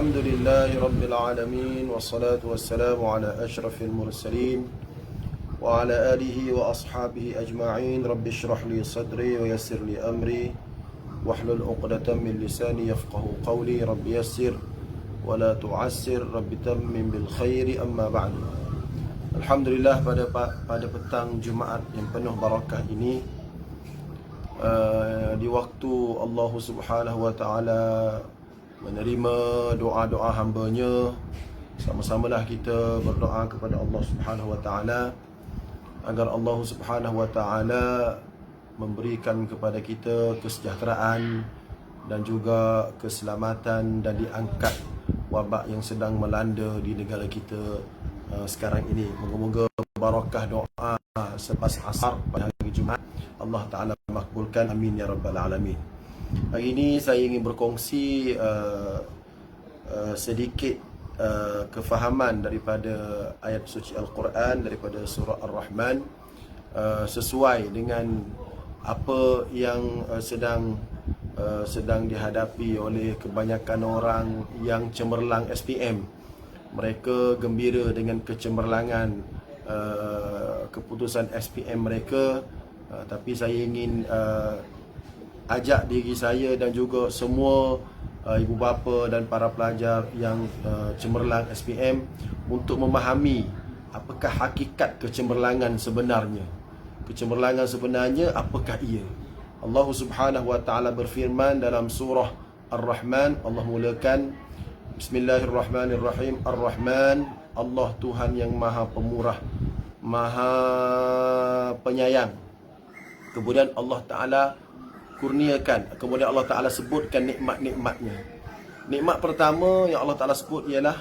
Alhamdulillahi Rabbil Alamin. Wassalatu wassalamu ala ashrafil mursalin wa ala alihi wa ashabihi ajma'in. Rabbi shrah li sadri wa yassir li amri wahlul uqdatan min lisani yafqahu qawli. Rabbi yassir wa la tu'assir. Rabbi tammim bil khairi, amma ba'du. Alhamdulillah, pada petang Jumaat yang penuh barakah ini, di waktu Allah Subhanahu wa ta'ala menerima doa-doa hamba-Nya, sama-samalah kita berdoa kepada Allah Subhanahu wa ta'ala agar Allah Subhanahu wa ta'ala memberikan kepada kita kesejahteraan dan juga keselamatan, dan diangkat wabak yang sedang melanda di negara kita sekarang ini. Moga-moga barakah doa selepas asar pada hari Jumaat Allah Ta'ala makbulkan, amin ya rabbal alamin. Hari ini saya ingin berkongsi sedikit kefahaman daripada ayat suci Al-Quran, daripada surah Ar-Rahman, sesuai dengan apa yang sedang dihadapi oleh kebanyakan orang yang cemerlang SPM. Mereka gembira dengan kecemerlangan keputusan SPM mereka, tapi saya ingin ajak diri saya dan juga semua ibu bapa dan para pelajar yang cemerlang SPM untuk memahami apakah hakikat kecemerlangan sebenarnya. Kecemerlangan sebenarnya apakah ia? Allah Subhanahu wa ta'ala berfirman dalam surah Ar-Rahman. Allah mulakan, Bismillahirrahmanirrahim. Ar-Rahman, Allah Tuhan yang maha pemurah, maha penyayang. Kemudian Allah Ta'ala kurniakan, kemudian Allah Ta'ala sebutkan nikmat-nikmatnya. Nikmat pertama yang Allah Ta'ala sebut ialah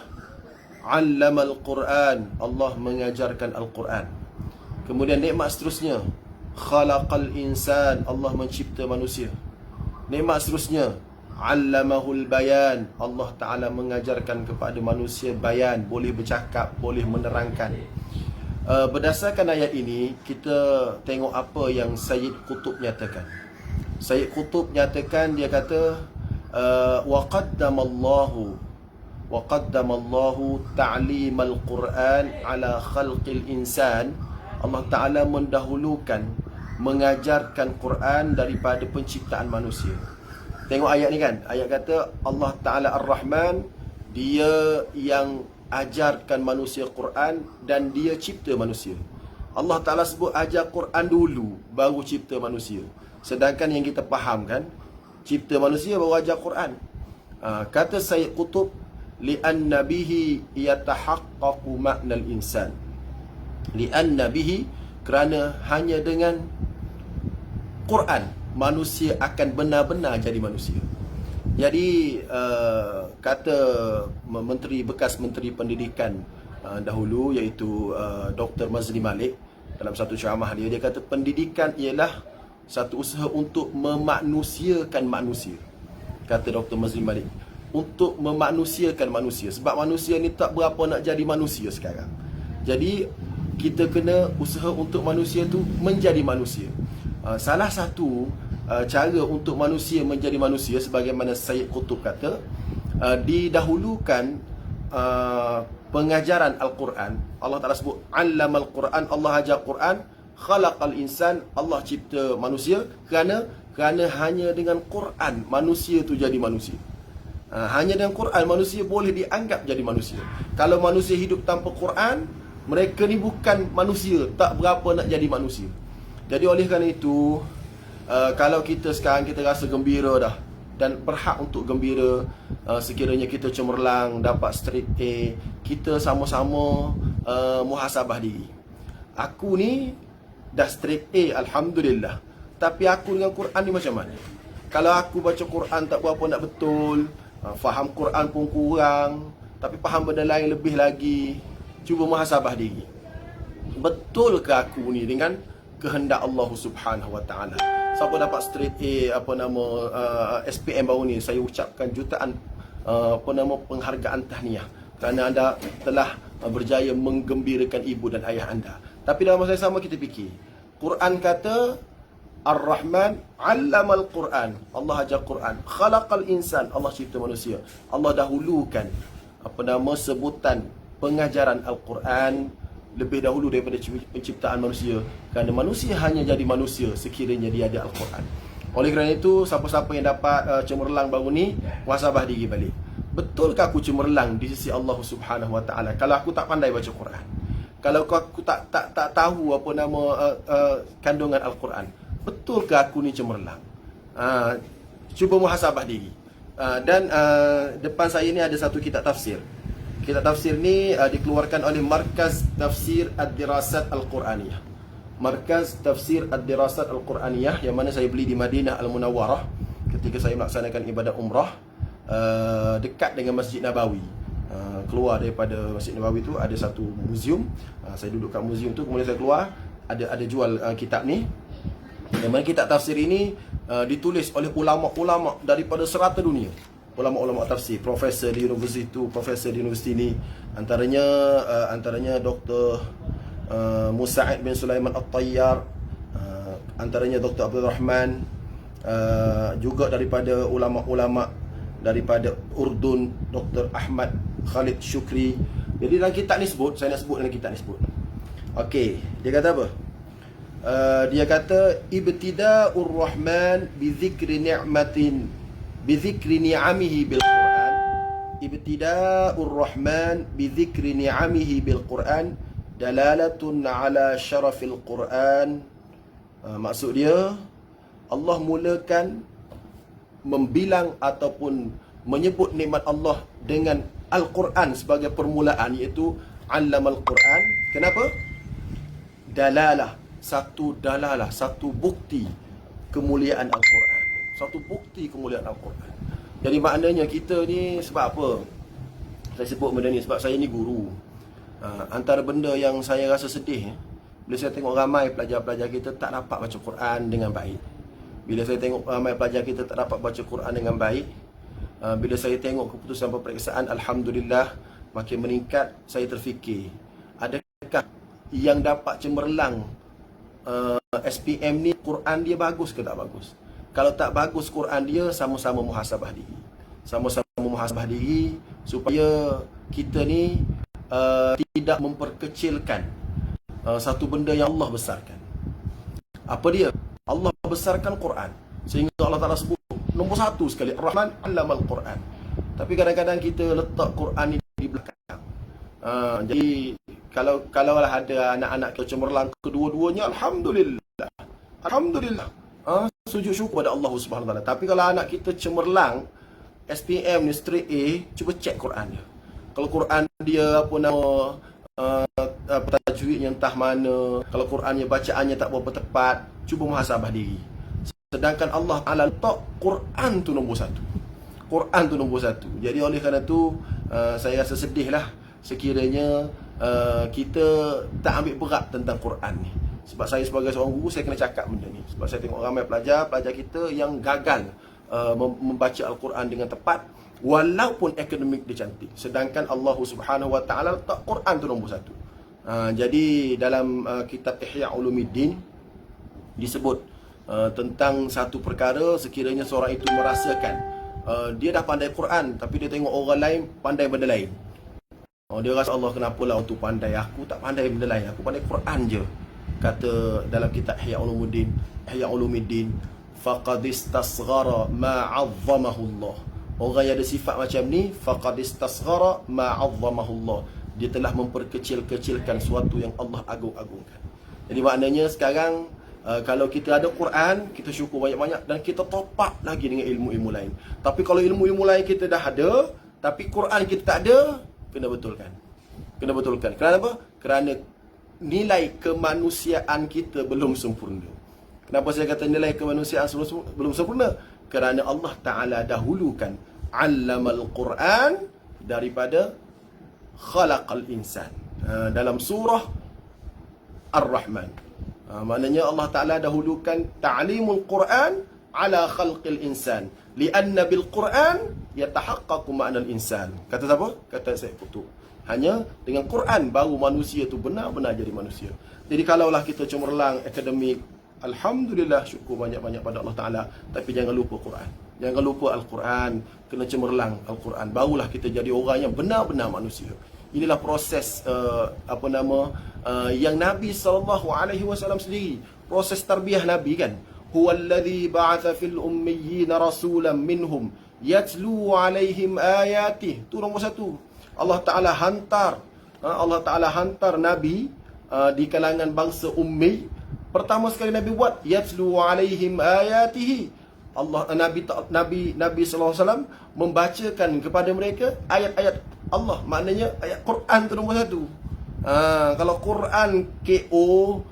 Allamal Quran, Allah mengajarkan Al-Quran. Kemudian nikmat seterusnya, Khalaqal insan, Allah mencipta manusia. Nikmat seterusnya, Allamahul bayan, Allah Ta'ala mengajarkan kepada manusia bayan, boleh bercakap, boleh menerangkan. Berdasarkan ayat ini, kita tengok apa yang Sayyid Qutb nyatakan. Sayyid Qutb nyatakan, dia kata wa qaddamallahu ta'limal Quran ala khalqil insan. Allah Ta'ala mendahulukan mengajarkan Quran daripada penciptaan manusia. Tengok ayat ni kan, ayat kata Allah Ta'ala Ar-Rahman, dia yang ajarkan manusia Quran dan dia cipta manusia. Allah Ta'ala sebut ajar Quran dulu, baru cipta manusia. Sedangkan yang kita faham kan, cipta manusia baru ajar Quran. Kata Sayyid Qutb, li'anna bihi yatahaqqaqu ma'nal insan. Li'anna bihi, kerana hanya dengan Quran manusia akan benar-benar jadi manusia. Jadi kata bekas Menteri Pendidikan dahulu, iaitu Dr. Mazli Malik, dalam satu ceramah dia kata pendidikan ialah satu usaha untuk memanusiakan manusia. Kata Dr. Mazli Malik, untuk memanusiakan manusia. Sebab manusia ni tak berapa nak jadi manusia sekarang. Jadi kita kena usaha untuk manusia tu menjadi manusia. Salah satu cara untuk manusia menjadi manusia, sebagaimana Sayyid Qutb kata, didahulukan pengajaran Al-Quran. Allah Ta'ala sebut Allamal Quran, Allah ajar Quran. Khalaqal insan, Allah cipta manusia. Kerana hanya dengan Quran manusia tu jadi manusia. Hanya dengan Quran manusia boleh dianggap jadi manusia. Kalau manusia hidup tanpa Quran, mereka ni bukan manusia, tak berapa nak jadi manusia. Jadi oleh kerana itu, kalau kita sekarang kita rasa gembira dah dan berhak untuk gembira, sekiranya kita cemerlang dapat straight A, kita sama-sama muhasabah diri. Aku ni dah straight A, Alhamdulillah. Tapi aku dengan Quran ni macam mana? Kalau aku baca Quran tak berapa nak betul, faham Quran pun kurang, tapi faham benda lain lebih lagi, cuba muhasabah diri. Betulkah aku ni dengan kehendak Allah Subhanahu wa ta'ala? Siapa dapat straight A, SPM baru ni, saya ucapkan jutaan penghargaan tahniah, kerana anda telah berjaya menggembirakan ibu dan ayah anda. Tapi dalam masa yang sama kita fikir, Quran kata Ar-Rahman 'allamal Quran. Allah ajar Quran. Khalaqal insan. Allah cipta manusia. Allah dahulukan sebutan pengajaran Al-Quran lebih dahulu daripada penciptaan manusia, kerana manusia hanya jadi manusia sekiranya dia ada Al-Quran. Oleh kerana itu, siapa-siapa yang dapat cemerlang baru ni, muhasabah diri balik. Betulkah aku cemerlang di sisi Allah Subhanahu Wa Taala kalau aku tak pandai baca Quran? Kalau aku tak tahu apa nama kandungan Al-Quran, betulkah aku ni cemerlang? Cuba muhasabah diri. Dan depan saya ni ada satu kitab tafsir. Kitab tafsir ni dikeluarkan oleh Markaz Tafsir Ad-Dirasat Al-Quraniyah. Markaz Tafsir Ad-Dirasat Al-Quraniyah, yang mana saya beli di Madinah Al-Munawwarah ketika saya melaksanakan ibadah umrah, dekat dengan Masjid Nabawi. Keluar daripada Masjid Nabawi tu ada satu muzium. Saya duduk kat muzium tu, kemudian saya keluar, ada jual kitab ni. Yang mana kitab tafsir ini ditulis oleh ulama-ulama daripada serata dunia. Ulama-ulama tafsir, profesor di universiti itu, profesor di universiti ini, antaranya Dr. Musa'id bin Sulaiman At-Tayyar, antaranya Dr. Abdul Rahman, juga daripada ulama-ulama daripada Urdun, Dr. Ahmad Khalid Shukri. Jadi dalam kitab ni sebut, saya nak sebut dalam kitab ni sebut. Okey, dia kata apa? Dia kata ibtida'ur rahman bi dzikri ni'amihi bil Quran. Ibtida'ur rahman bi dzikri ni'amihi bil Quran dalalatun ala syarafil Quran. Maksud dia, Allah mulakan membilang ataupun menyebut nikmat Allah dengan Al-Quran sebagai permulaan, iaitu 'allamal Quran. Kenapa? Dalalah, satu bukti kemuliaan Al-Quran. Satu bukti kemuliaan Al-Quran. Jadi maknanya kita ni, sebab apa saya sebut benda ni? Sebab saya ni guru. Antara benda yang saya rasa sedih, bila saya tengok ramai pelajar-pelajar kita tak dapat baca Quran dengan baik. Bila saya tengok ramai pelajar kita tak dapat baca Quran dengan baik, bila saya tengok keputusan peperiksaan, Alhamdulillah, makin meningkat, saya terfikir, adakah yang dapat cemerlang SPM ni, Quran dia bagus ke tak bagus? Kalau tak bagus Quran dia, sama-sama muhasabah diri. Sama-sama muhasabah diri supaya kita ni tidak memperkecilkan satu benda yang Allah besarkan. Apa dia? Allah besarkan Quran, sehingga Allah Ta'ala sebut nombor satu sekali, Ar-Rahman 'allamal Quran. Tapi kadang-kadang kita letak Quran ni di belakang. Jadi kalau lah ada anak-anak kita cemerlang kedua-duanya, Alhamdulillah, Alhamdulillah, sujud syukur pada Allah Subhanahu Wa Taala. Tapi kalau anak kita cemerlang SPM ni straight A, cuba cek Quran dia. Kalau Quran dia apa nama tajwidnya entah mana, kalau Qurannya bacaannya tak berapa tepat, cuba muhasabah diri. Sedangkan Allah Ta'ala letak Quran tu nombor satu. Quran tu nombor satu. Jadi oleh kerana tu saya rasa sedih lah sekiranya kita tak ambil berat tentang Quran ni. Sebab saya sebagai seorang guru, saya kena cakap benda ni. Sebab saya tengok ramai pelajar kita yang gagal membaca Al-Quran dengan tepat, walaupun akademik dia cantik. Sedangkan Allah Subhanahu Wa Taala letak Quran tu nombor satu. Jadi dalam kitab Ihya Ulumuddin disebut tentang satu perkara, sekiranya seorang itu merasakan dia dah pandai Quran, tapi dia tengok orang lain pandai benda lain. Dia rasa, Allah, kenapalah orang tu pandai, aku tak pandai benda lain, aku pandai Quran je. Kata dalam kitab Ihya Ulumuddin, faqad istasghara ma 'azzamahu Allah. Orang yang ada sifat macam ni, faqad istasghara ma 'azzamahu Allah, dia telah memperkecil-kecilkan sesuatu yang Allah agung-agungkan. Jadi maknanya sekarang kalau kita ada Quran, kita syukur banyak-banyak, dan kita top up lagi dengan ilmu-ilmu lain. Tapi kalau ilmu-ilmu lain kita dah ada, tapi Quran kita tak ada, kena betulkan. Kena betulkan. Kenapa? Kerana nilai kemanusiaan kita belum sempurna. Kenapa saya kata nilai kemanusiaan belum sempurna? Kerana Allah Ta'ala dahulukan 'allamal Quran daripada khalaqal insan. Dalam surah Ar-Rahman, maknanya Allah Ta'ala dahulukan ta'limul Quran ala khalqil insan, lianna bil Quran yatahaqqaqu ma'nal insan. Kata siapa? Kata Syekh Qutb. Hanya dengan Quran baru manusia tu benar-benar jadi manusia. Jadi kalaulah kita cemerlang akademik, Alhamdulillah, syukur banyak-banyak pada Allah Ta'ala. Tapi jangan lupa Quran. Jangan lupa Al-Quran. Kena cemerlang Al-Quran. Barulah kita jadi orang yang benar-benar manusia. Inilah proses yang Nabi SAW sendiri. Proses tarbiyah Nabi kan. Huwallazi ba'atha fil ummiyina rasulan minhum yatlu alaihim ayatih. Itu nombor satu. Allah Ta'ala hantar Nabi di kalangan bangsa ummi. Pertama sekali Nabi buat yatlu alaihim ayatihi. Nabi sallallahu alaihi wasallam membacakan kepada mereka ayat-ayat Allah. Maknanya ayat Quran tu nombor satu. Kalau Quran KO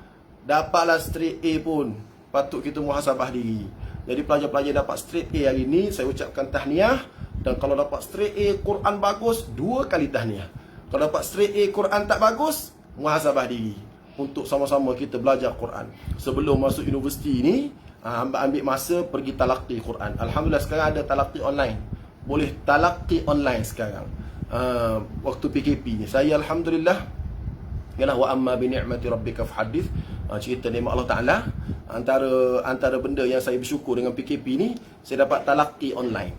dapatlah straight A pun, patut kita muhasabah diri. Jadi pelajar-pelajar dapat straight A hari ni, saya ucapkan tahniah. Dan kalau dapat straight A Quran bagus, 2 kali tahniah. Kalau dapat straight A Quran tak bagus, muhasabah diri. Untuk sama-sama kita belajar Quran. Sebelum masuk universiti ni, ambil masa pergi talaqi Quran. Alhamdulillah sekarang ada talaqi online. Boleh talaqi online sekarang. Waktu PKP ni, saya alhamdulillah, yalah, wa amma bi ni'mati rabbika fahadith. Cerita nikmat Allah Ta'ala. Antara benda yang saya bersyukur dengan PKP ni, saya dapat talaqi online.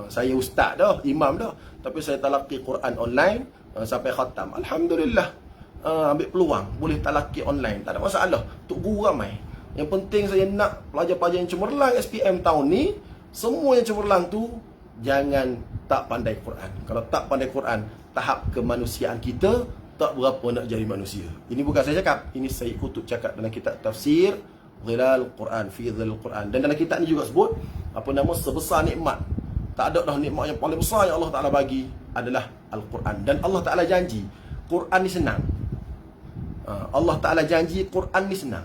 Saya ustaz dah, imam dah, tapi saya talaqi Quran online sampai khatam. Alhamdulillah. Ambil peluang, boleh talaqi online, tak ada masalah. Untuk guru ramai. Yang penting saya nak pelajar-pelajar yang cemerlang SPM tahun ni, semua yang cemerlang tu jangan tak pandai Quran. Kalau tak pandai Quran, tahap kemanusiaan kita tak berapa nak jadi manusia. Ini bukan saya cakap, ini Sayyid Qutb cakap dalam kitab tafsir Dhilal Quran, fi Dhilal Quran. Dan dalam kitab ni juga sebut sebesar nikmat, tak ada dah nikmat yang paling besar yang Allah Ta'ala bagi adalah Al-Quran. Dan Allah Ta'ala janji Quran ni senang. Allah Ta'ala janji Quran ni senang.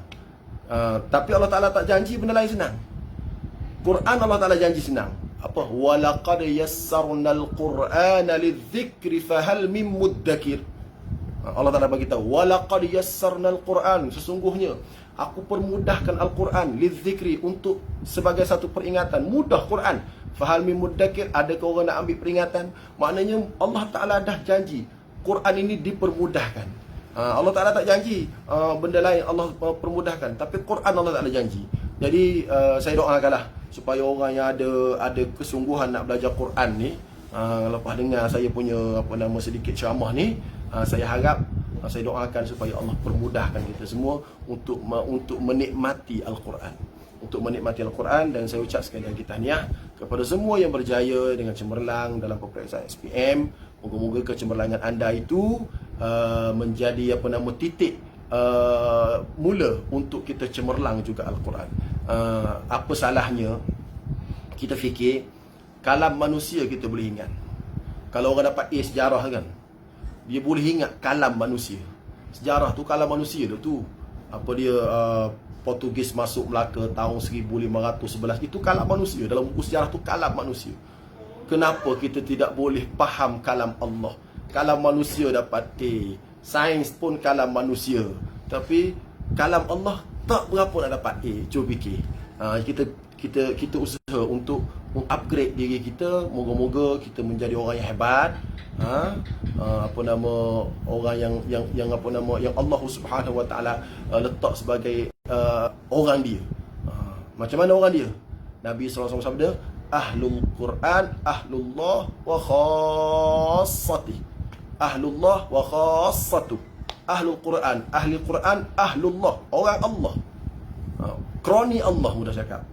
Tapi Allah Ta'ala tak janji benda lain senang. Quran Allah Ta'ala janji senang. Apa? Walaqad yassarnal Qur'ana lidzikri fahal min muddakir. Allah Ta'ala bagi tahu, walaqad yassarnal Qur'an, sesungguhnya aku permudahkan Al-Quran lidzikri, untuk sebagai satu peringatan. Mudah Quran. Fahal min muddakir, adakah orang nak ambil peringatan? Maknanya Allah Ta'ala dah janji Quran ini dipermudahkan. Allah Ta'ala tak janji benda lain Allah permudahkan, tapi Quran Allah Ta'ala janji. Jadi saya doakanlah supaya orang yang ada kesungguhan nak belajar Quran ni, lepas dengar saya punya sedikit ceramah ni, saya harap, saya doakan supaya Allah permudahkan kita semua untuk menikmati Al-Quran. Untuk menikmati Al-Quran. Dan saya ucap sekali lagi tahniah kepada semua yang berjaya dengan cemerlang dalam peperiksaan SPM. Moga-moga kecemerlangan anda itu menjadi titik mula untuk kita cemerlang juga Al-Quran. Apa salahnya kita fikir kalam manusia kita boleh ingat. Kalau orang dapat A sejarah kan, dia boleh ingat kalam manusia. Sejarah tu kalam manusia tu. Apa dia Portugis masuk Melaka tahun 1511, itu kalam manusia. Dalam buku sejarah tu kalam manusia. Kenapa kita tidak boleh faham kalam Allah? Kalam manusia dapat A, sains pun kalam manusia, tapi kalam Allah tak berapa nak dapat A. Cuba fikir. Kita usaha untuk upgrade diri kita. Moga-moga kita menjadi orang yang hebat. Orang yang Allah Subhanahu Wa Taala letak sebagai orang dia. Macam mana orang dia? Nabi sallallahu alaihi wasallam sabda, Ahlul Quran, Ahlullah wa khassati. Ahlullah wa khassatu. Ahlul Quran, Ahli Quran, Ahlullah, orang Allah. Kroni Allah, mudah cakap.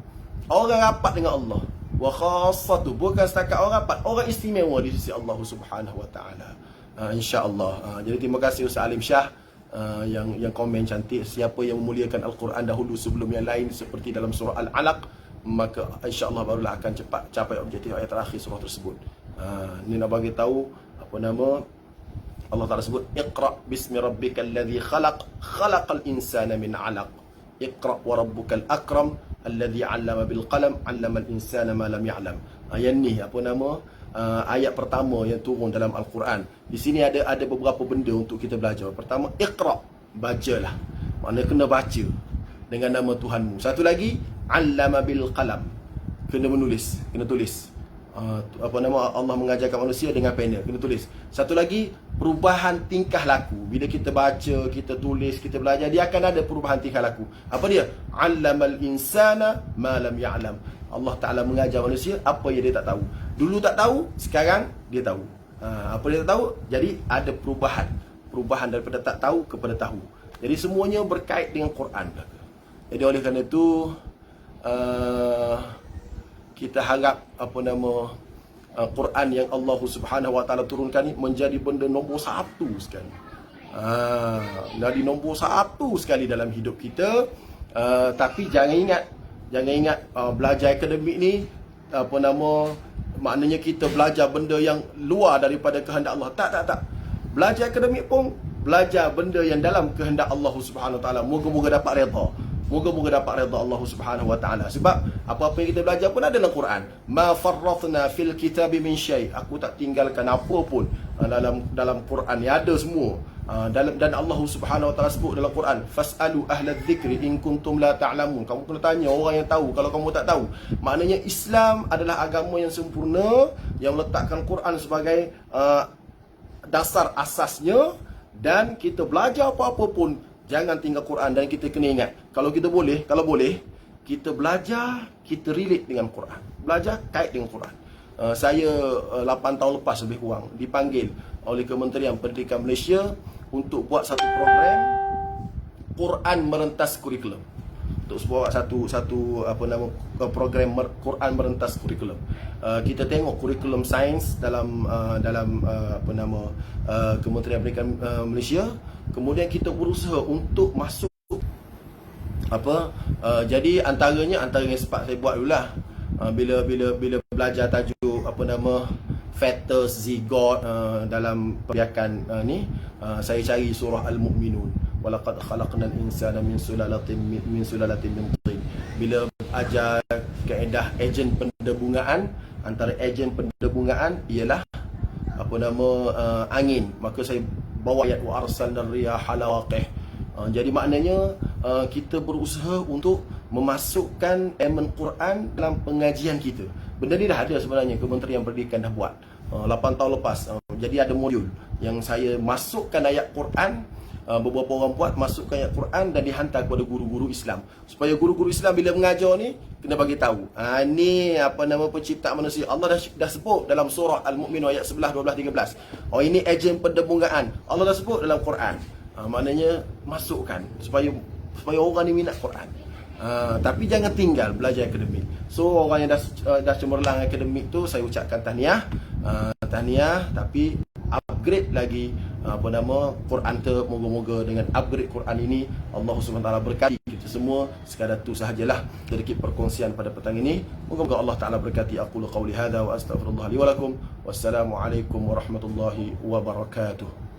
Orang rapat dengan Allah. Wa khassatu, bukan setakat orang rapat, orang istimewa di sisi Allah Subhanahu Wa Taala. Insya-Allah. Jadi terima kasih Ustaz Alim Shah yang komen cantik. Siapa yang memuliakan Al-Quran dahulu sebelum yang lain, seperti dalam surah Al-Alaq, maka insya-Allah barulah akan cepat capai objektif ayat terakhir surah tersebut. Ini nak bagi tahu Allah Ta'ala sebut, Iqra bismi rabbikal ladzi khalaq, khalaqal insana min 'alaq. Iqra wa rabbukal akram alladzi 'allama bil qalam, 'allamal insana ma lam ya'lam. Ayat ni ayat pertama yang turun dalam Al-Quran. Di sini ada beberapa benda untuk kita belajar. Pertama, Iqra, bacalah. Maknanya kena baca dengan nama Tuhanmu. Satu lagi, 'allama bil qalam, kena menulis, kena tulis. Allah mengajarkan manusia dengan pena, kena tulis. Satu lagi, perubahan tingkah laku. Bila kita baca, kita tulis, kita belajar, dia akan ada perubahan tingkah laku. Apa dia? 'Allamal insana ma lam ya'lam. Allah Ta'ala mengajar manusia apa yang dia tak tahu. Dulu tak tahu, sekarang dia tahu. Apa dia tak tahu, jadi ada perubahan. Perubahan daripada tak tahu kepada tahu. Jadi semuanya berkait dengan Quran. Jadi oleh kerana itu, kita harap Quran yang Allah Subhanahu Wa Taala turunkan ni menjadi benda nombor satu sekali. Jadi nombor satu sekali dalam hidup kita. Tapi jangan ingat belajar akademik ni maknanya kita belajar benda yang luar daripada kehendak Allah. Tak. Belajar akademik pun belajar benda yang dalam kehendak Allah Subhanahu Wa Taala. Moga-moga dapat redha. Moga-moga dapat redha Allah Subhanahu Wa Taala. Sebab apa-apa yang kita belajar pun ada dalam Quran. Ma farrathna fil kitabi min syai'. Aku tak tinggalkan apa pun dalam Quran ni, ada semua. Dan Allah Subhanahu Wa Taala sebut dalam Quran, fasalu ahla dzikri in kuntum la ta'lamun. Kamu kena tanya orang yang tahu kalau kamu tak tahu. Maknanya Islam adalah agama yang sempurna yang meletakkan Quran sebagai dasar asasnya, dan kita belajar apa-apa pun jangan tinggal Quran. Dan kita kena ingat, kalau boleh kita belajar, kita relate dengan Quran, belajar kait dengan Quran. Saya 8 tahun lepas lebih kurang dipanggil oleh Kementerian Pendidikan Malaysia untuk buat satu program Quran merentas kurikulum. Untuk buat satu program Quran merentas kurikulum. Kita tengok kurikulum sains dalam Kementerian Pendidikan Malaysia. Kemudian kita berusaha untuk masuk jadi antara yang sempat saya buat dululah, bila belajar tajuk fetus zigot dalam perbiakan ni, saya cari surah Al-Mu'minun, walaqad khalaqnal insana min sulalatin min tin. Bila ajar kaedah ejen pendebungaan, antara ejen pendebungaan ialah angin, maka saya bawa ayat wa arsalna riyaha lawaqih. Jadi maknanya kita berusaha untuk memasukkan elemen Quran dalam pengajian kita. Benda ni dah ada sebenarnya, Kementerian Pendidikan dah buat 8 tahun lepas. Jadi ada modul yang saya masukkan ayat Quran, beberapa orang buat masukkan ayat Quran dan dihantar kepada guru-guru Islam, supaya guru-guru Islam bila mengajar ni kena bagi tahu ni penciptaan manusia. Allah dah sebut dalam surah Al-Mu'min ayat 11, 12, 13. Ini ejen pendebungaan, Allah dah sebut dalam Quran. Maknanya masukkan supaya orang ni minat Quran. Tapi jangan tinggal belajar akademik. So orang yang dah cemerlang akademik tu, saya ucapkan tahniah, tapi upgrade lagi Quran tu. Moga-moga dengan upgrade Quran ini Allah Subhanahu Wa Taala berkati kita semua. Sekadar tu sahajalah sedikit perkongsian pada petang ini. Moga-moga Allah Taala berkati. Aqulu qawli hadza wa astaghfirullah li wa lakum. Wassalamualaikum warahmatullahi wabarakatuh.